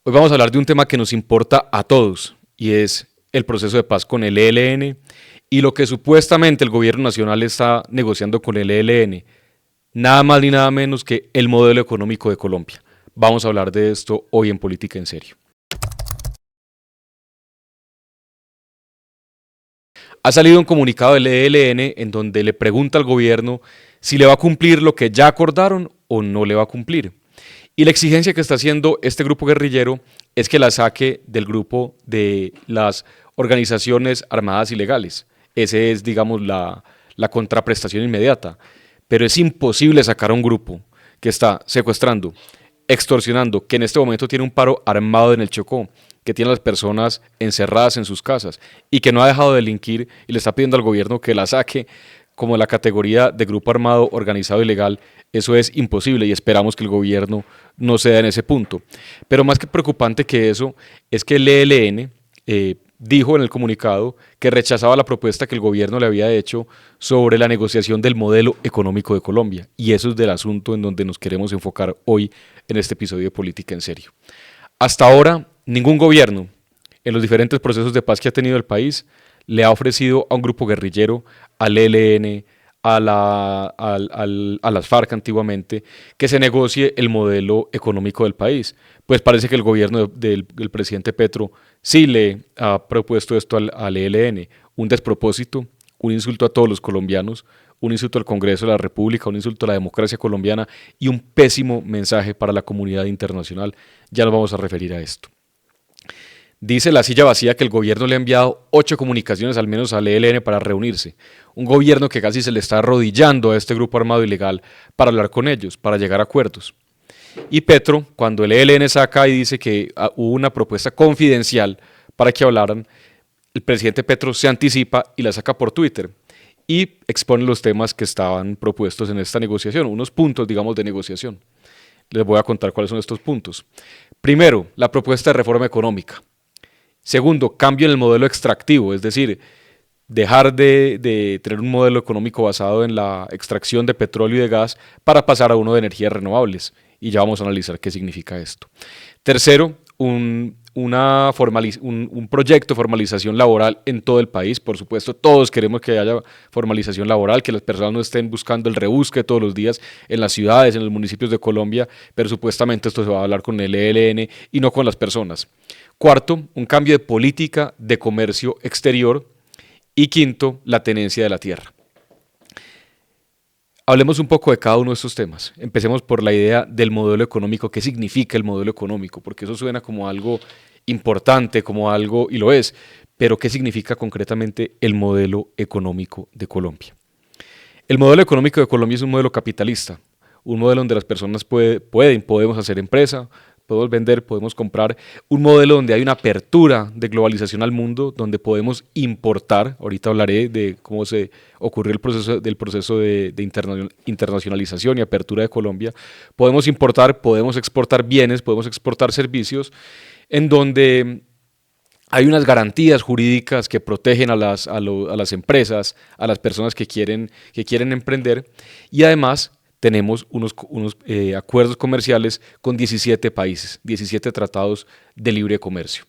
Hoy vamos a hablar de un tema que nos importa a todos y es el proceso de paz con el ELN y lo que supuestamente el gobierno nacional está negociando con el ELN, nada más ni nada menos que el modelo económico de Colombia. Vamos a hablar de esto hoy en Política en Serio. Ha salido un comunicado del ELN en donde le pregunta al gobierno si le va a cumplir lo que ya acordaron o no le va a cumplir. Y la exigencia que está haciendo este grupo guerrillero es que la saque del grupo de las organizaciones armadas ilegales. Ese es, digamos, la contraprestación inmediata. Pero es imposible sacar a un grupo que está secuestrando, extorsionando, que en este momento tiene un paro armado en el Chocó, que tiene a las personas encerradas en sus casas y que no ha dejado de delinquir y le está pidiendo al gobierno que la saque como la categoría de grupo armado organizado ilegal. Eso es imposible y esperamos que el gobierno no ceda en ese punto. Pero más que preocupante que eso es que el ELN dijo en el comunicado que rechazaba la propuesta que el gobierno le había hecho sobre la negociación del modelo económico de Colombia. Y eso es del asunto en donde nos queremos enfocar hoy en este episodio de Política en Serio. Hasta ahora, ningún gobierno, en los diferentes procesos de paz que ha tenido el país, le ha ofrecido a un grupo guerrillero, al ELN, a las FARC antiguamente, que se negocie el modelo económico del país. Pues parece que el gobierno del presidente Petro sí le ha propuesto esto al ELN. Un despropósito, un insulto a todos los colombianos, un insulto al Congreso de la República, un insulto a la democracia colombiana y un pésimo mensaje para la comunidad internacional. Ya nos vamos a referir a esto. Dice La Silla Vacía que el gobierno le ha enviado 8 comunicaciones al menos al ELN para reunirse. Un gobierno que casi se le está arrodillando a este grupo armado ilegal para hablar con ellos, para llegar a acuerdos. Y Petro, cuando el ELN saca y dice que hubo una propuesta confidencial para que hablaran, el presidente Petro se anticipa y la saca por Twitter y expone los temas que estaban propuestos en esta negociación, unos puntos, digamos, de negociación. Les voy a contar cuáles son estos puntos. Primero, la propuesta de reforma económica. Segundo, cambio en el modelo extractivo, es decir, dejar de tener un modelo económico basado en la extracción de petróleo y de gas para pasar a uno de energías renovables. Y ya vamos a analizar qué significa esto. Tercero, un proyecto de formalización laboral en todo el país. Por supuesto, todos queremos que haya formalización laboral, que las personas no estén buscando el rebusque todos los días en las ciudades, en los municipios de Colombia, pero supuestamente esto se va a hablar con el ELN y no con las personas. Cuarto, un cambio de política de comercio exterior. Y quinto, la tenencia de la tierra. Hablemos un poco de cada uno de estos temas. Empecemos por la idea del modelo económico. ¿Qué significa el modelo económico? Porque eso suena como algo importante, como algo, y lo es, pero ¿qué significa concretamente el modelo económico de Colombia? El modelo económico de Colombia es un modelo capitalista, un modelo donde las personas podemos hacer empresa, podemos vender, podemos comprar, un modelo donde hay una apertura de globalización al mundo, donde podemos importar. Ahorita hablaré de cómo se ocurrió el proceso de internacionalización y apertura de Colombia. Podemos importar, podemos exportar bienes, podemos exportar servicios, en donde hay unas garantías jurídicas que protegen a las empresas, a las personas que quieren emprender, y además tenemos unos acuerdos comerciales con 17 países, 17 tratados de libre comercio.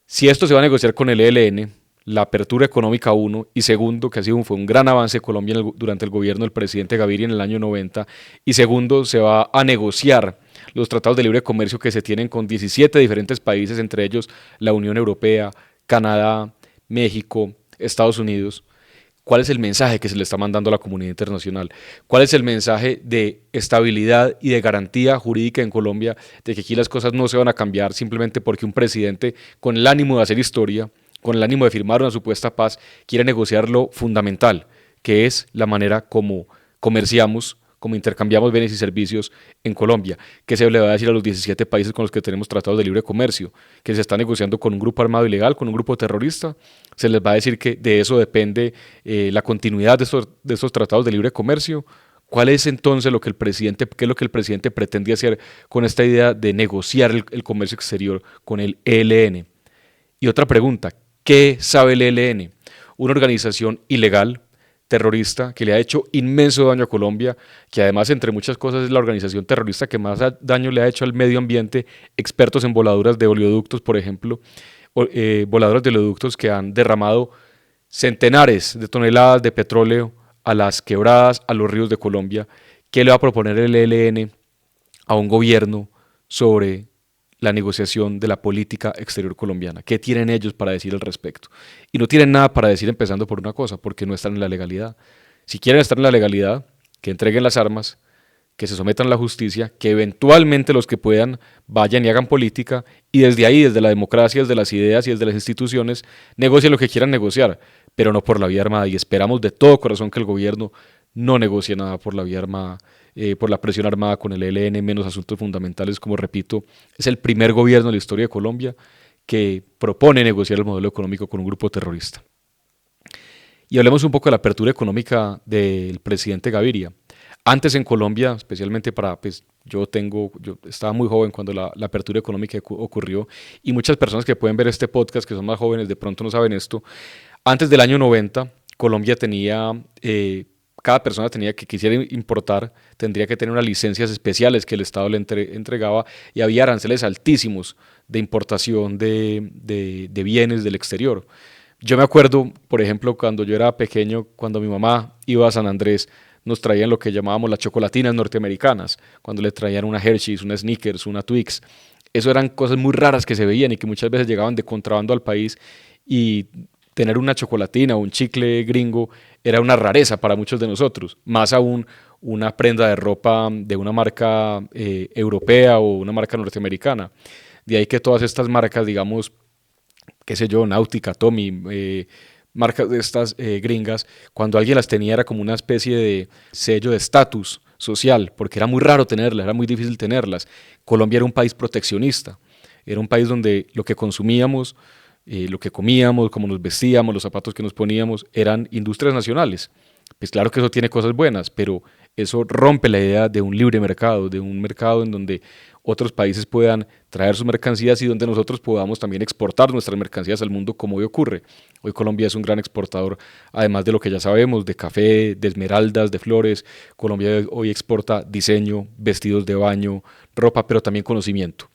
Si esto se va a negociar con el ELN, la apertura económica 1 y segundo, que fue un gran avance de Colombia durante el gobierno del presidente Gaviria en el año 90, y segundo, se va a negociar los tratados de libre comercio que se tienen con 17 diferentes países, entre ellos la Unión Europea, Canadá, México, Estados Unidos. ¿Cuál es el mensaje que se le está mandando a la comunidad internacional? ¿Cuál es el mensaje de estabilidad y de garantía jurídica en Colombia de que aquí las cosas no se van a cambiar simplemente porque un presidente con el ánimo de hacer historia, con el ánimo de firmar una supuesta paz, quiere negociar lo fundamental, que es la manera como comerciamos, como intercambiamos bienes y servicios en Colombia? ¿Qué se le va a decir a los 17 países con los que tenemos tratados de libre comercio? ¿Que se está negociando con un grupo armado ilegal, con un grupo terrorista? ¿Se les va a decir que de eso depende la continuidad de estos tratados de libre comercio? ¿Cuál es entonces qué es lo que el presidente pretende hacer con esta idea de negociar el comercio exterior con el ELN? Y otra pregunta, ¿qué sabe el ELN? Una organización ilegal, terrorista que le ha hecho inmenso daño a Colombia, que además, entre muchas cosas, es la organización terrorista que más daño le ha hecho al medio ambiente, expertos en voladuras de oleoductos, por ejemplo, voladuras de oleoductos que han derramado centenares de toneladas de petróleo a las quebradas, a los ríos de Colombia. ¿Qué le va a proponer el ELN a un gobierno sobre la negociación de la política exterior colombiana? ¿Qué tienen ellos para decir al respecto? Y no tienen nada para decir, empezando por una cosa, porque no están en la legalidad. Si quieren estar en la legalidad, que entreguen las armas, que se sometan a la justicia, que eventualmente los que puedan vayan y hagan política, y desde ahí, desde la democracia, desde las ideas y desde las instituciones, negocien lo que quieran negociar, pero no por la vía armada. Y esperamos de todo corazón que el gobierno no negocie nada por la vía armada, por la presión armada con el ELN, menos asuntos fundamentales. Como repito, es el primer gobierno en la historia de Colombia que propone negociar el modelo económico con un grupo terrorista. Y hablemos un poco de la apertura económica del presidente Gaviria. Antes en Colombia, especialmente pues yo estaba muy joven cuando la apertura económica ocurrió, y muchas personas que pueden ver este podcast, que son más jóvenes, de pronto no saben esto. Antes del año 90, Colombia tenía, cada persona que quisiera importar, tendría que tener unas licencias especiales que el Estado le entregaba, y había aranceles altísimos de importación de bienes del exterior. Yo me acuerdo, por ejemplo, cuando yo era pequeño, cuando mi mamá iba a San Andrés, nos traían lo que llamábamos las chocolatinas norteamericanas, cuando le traían una Hershey's, una Snickers, una Twix. Eso eran cosas muy raras que se veían y que muchas veces llegaban de contrabando al país, y tener una chocolatina o un chicle gringo era una rareza para muchos de nosotros, más aún una prenda de ropa de una marca europea o una marca norteamericana. De ahí que todas estas marcas, digamos, qué sé yo, Náutica, Tommy, marcas de estas gringas, cuando alguien las tenía era como una especie de sello de estatus social, porque era muy raro tenerlas, era muy difícil tenerlas. Colombia era un país proteccionista, era un país donde lo que consumíamos, lo que comíamos, cómo nos vestíamos, los zapatos que nos poníamos, eran industrias nacionales. Pues claro que eso tiene cosas buenas, pero eso rompe la idea de un libre mercado, de un mercado en donde otros países puedan traer sus mercancías y donde nosotros podamos también exportar nuestras mercancías al mundo, como hoy ocurre. Hoy Colombia es un gran exportador, además de lo que ya sabemos, de café, de esmeraldas, de flores. Colombia hoy exporta diseño, vestidos de baño, ropa, pero también conocimiento.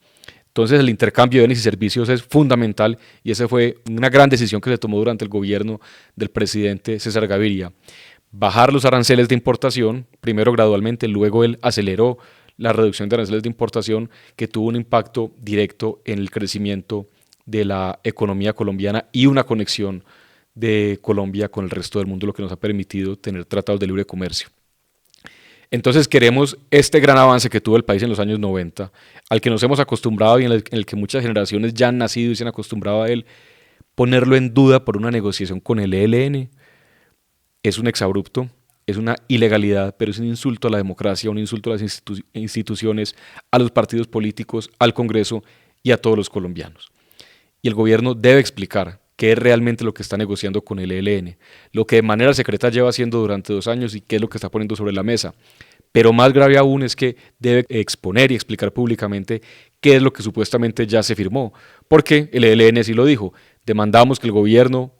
Entonces el intercambio de bienes y servicios es fundamental, y esa fue una gran decisión que se tomó durante el gobierno del presidente César Gaviria. Bajar los aranceles de importación, primero gradualmente, luego él aceleró la reducción de aranceles de importación, que tuvo un impacto directo en el crecimiento de la economía colombiana y una conexión de Colombia con el resto del mundo, lo que nos ha permitido tener tratados de libre comercio. Entonces queremos este gran avance que tuvo el país en los años 90, al que nos hemos acostumbrado y en el que muchas generaciones ya han nacido y se han acostumbrado a él, ponerlo en duda por una negociación con el ELN. Es un exabrupto, es una ilegalidad, pero es un insulto a la democracia, un insulto a las instituciones, a los partidos políticos, al Congreso y a todos los colombianos. Y el gobierno debe explicar qué es realmente lo que está negociando con el ELN, lo que de manera secreta lleva haciendo durante 2 años y qué es lo que está poniendo sobre la mesa. Pero más grave aún es que debe exponer y explicar públicamente qué es lo que supuestamente ya se firmó, porque el ELN sí lo dijo: demandamos que el gobierno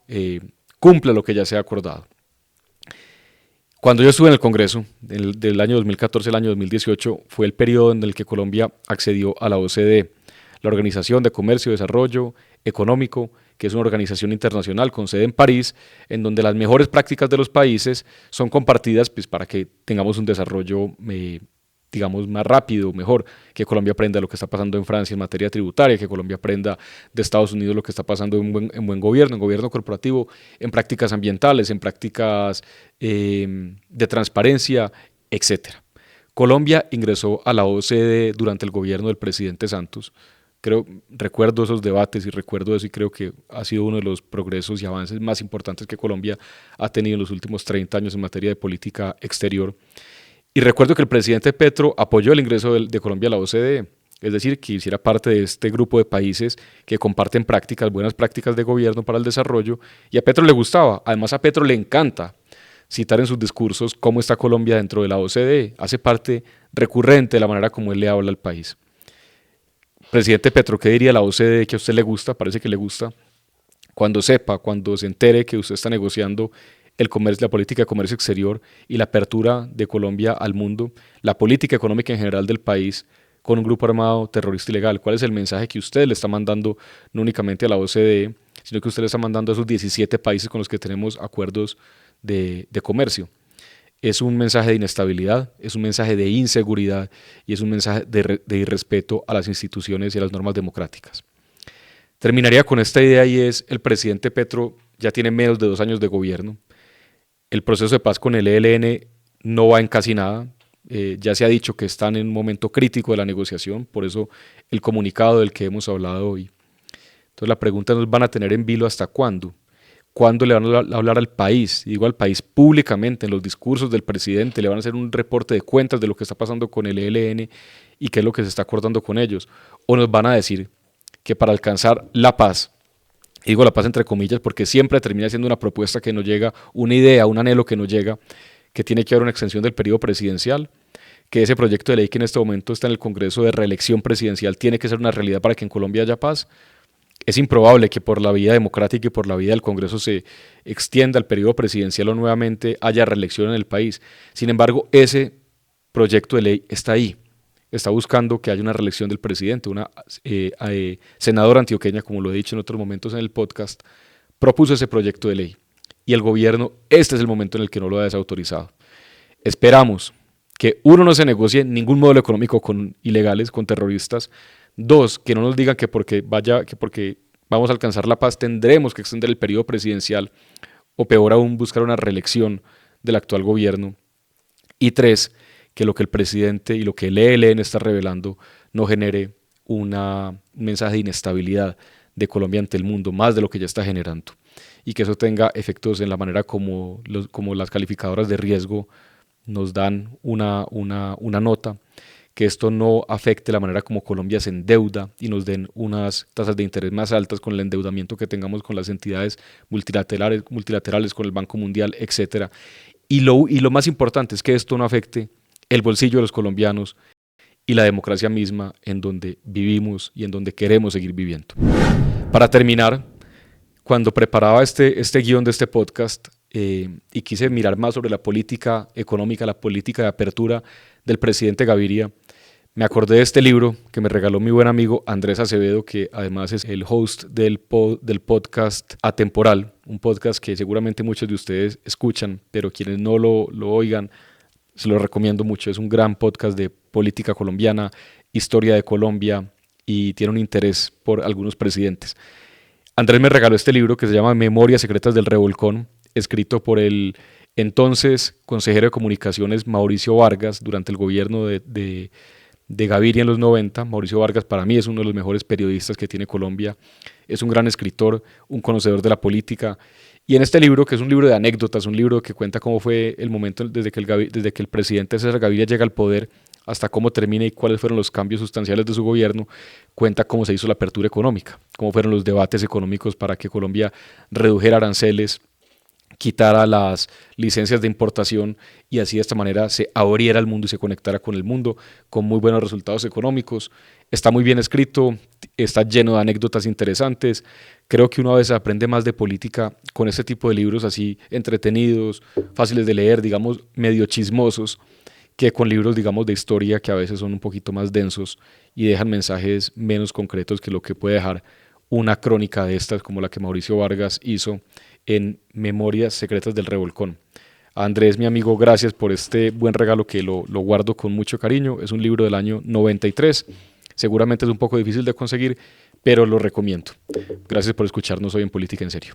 cumpla lo que ya se ha acordado. Cuando yo estuve en el Congreso, del año 2014 al año 2018, fue el periodo en el que Colombia accedió a la OCDE, la Organización de Comercio y Desarrollo Económico, que es una organización internacional con sede en París, en donde las mejores prácticas de los países son compartidas, pues, para que tengamos un desarrollo, digamos, más rápido, mejor, que Colombia aprenda lo que está pasando en Francia en materia tributaria, que Colombia aprenda de Estados Unidos lo que está pasando en buen gobierno, en gobierno corporativo, en prácticas ambientales, en prácticas de transparencia, etcétera. Colombia ingresó a la OCDE durante el gobierno del presidente Santos. Recuerdo esos debates y recuerdo eso, y creo que ha sido uno de los progresos y avances más importantes que Colombia ha tenido en los últimos 30 años en materia de política exterior. Y recuerdo que el presidente Petro apoyó el ingreso de Colombia a la OCDE, es decir, que hiciera parte de este grupo de países que comparten buenas prácticas de gobierno para el desarrollo, y a Petro le gustaba. Además, a Petro le encanta citar en sus discursos cómo está Colombia dentro de la OCDE, hace parte recurrente de la manera como él le habla al país. Presidente Petro, ¿qué diría la OCDE que a usted le gusta? Parece que le gusta. Cuando se entere que usted está negociando el comercio, la política de comercio exterior y la apertura de Colombia al mundo, la política económica en general del país con un grupo armado terrorista ilegal? ¿Cuál es el mensaje que usted le está mandando no únicamente a la OCDE, sino que usted le está mandando a esos 17 países con los que tenemos acuerdos de comercio? Es un mensaje de inestabilidad, es un mensaje de inseguridad y es un mensaje de irrespeto a las instituciones y a las normas democráticas. Terminaría con esta idea y es: el presidente Petro ya tiene menos de 2 años de gobierno. El proceso de paz con el ELN no va en casi nada. Ya se ha dicho que están en un momento crítico de la negociación, por eso el comunicado del que hemos hablado hoy. Entonces la pregunta es: ¿nos van a tener en vilo hasta cuándo? ¿Cuándo le van a hablar al país? Y digo al país públicamente, en los discursos del presidente, le van a hacer un reporte de cuentas de lo que está pasando con el ELN y qué es lo que se está acordando con ellos. ¿O nos van a decir que para alcanzar la paz, y digo la paz entre comillas porque siempre termina siendo una propuesta que no llega, una idea, un anhelo que no llega, que tiene que haber una extensión del periodo presidencial, que ese proyecto de ley que en este momento está en el Congreso de reelección presidencial tiene que ser una realidad para que en Colombia haya paz? Es improbable que por la vía democrática y por la vía del Congreso se extienda el periodo presidencial o nuevamente haya reelección en el país. Sin embargo, ese proyecto de ley está ahí. Está buscando que haya una reelección del presidente. Una senadora antioqueña, como lo he dicho en otros momentos en el podcast, propuso ese proyecto de ley. Y el gobierno, este es el momento en el que no lo ha desautorizado. Esperamos que, uno, no se negocie ningún modelo económico con ilegales, con terroristas. Dos, que no nos digan que porque vamos a alcanzar la paz tendremos que extender el periodo presidencial, o peor aún, buscar una reelección del actual gobierno. Y tres, que lo que el presidente y lo que el ELN está revelando no genere un mensaje de inestabilidad de Colombia ante el mundo, más de lo que ya está generando, y que eso tenga efectos en la manera como las calificadoras de riesgo nos dan una nota, que esto no afecte la manera como Colombia se endeuda y nos den unas tasas de interés más altas con el endeudamiento que tengamos con las entidades multilaterales con el Banco Mundial, etc. Y lo más importante es que esto no afecte el bolsillo de los colombianos y la democracia misma en donde vivimos y en donde queremos seguir viviendo. Para terminar, cuando preparaba este guión de este podcast y quise mirar más sobre la política económica, la política de apertura del presidente Gaviria, me acordé de este libro que me regaló mi buen amigo Andrés Acevedo, que además es el host del podcast Atemporal, un podcast que seguramente muchos de ustedes escuchan, pero quienes no lo oigan, se lo recomiendo mucho. Es un gran podcast de política colombiana, historia de Colombia, y tiene un interés por algunos presidentes. Andrés me regaló este libro que se llama Memorias Secretas del Revolcón, escrito por el entonces consejero de comunicaciones Mauricio Vargas durante el gobierno de Gaviria en los 90. Mauricio Vargas para mí es uno de los mejores periodistas que tiene Colombia, es un gran escritor, un conocedor de la política, y en este libro, que es un libro de anécdotas, un libro que cuenta cómo fue el momento desde que el presidente César Gaviria llega al poder hasta cómo termina y cuáles fueron los cambios sustanciales de su gobierno, cuenta cómo se hizo la apertura económica, cómo fueron los debates económicos para que Colombia redujera aranceles, quitara las licencias de importación y así de esta manera se abriera al mundo y se conectara con el mundo con muy buenos resultados económicos. Está muy bien escrito, está lleno de anécdotas interesantes. Creo que uno a veces aprende más de política con este tipo de libros así entretenidos, fáciles de leer, digamos medio chismosos, que con libros, digamos, de historia que a veces son un poquito más densos y dejan mensajes menos concretos que lo que puede dejar una crónica de estas como la que Mauricio Vargas hizo en Memorias Secretas del Revolcón. A Andrés, mi amigo, gracias por este buen regalo que lo guardo con mucho cariño. Es un libro del año 93. Seguramente es un poco difícil de conseguir, pero lo recomiendo. Gracias por escucharnos hoy en Política en Serio.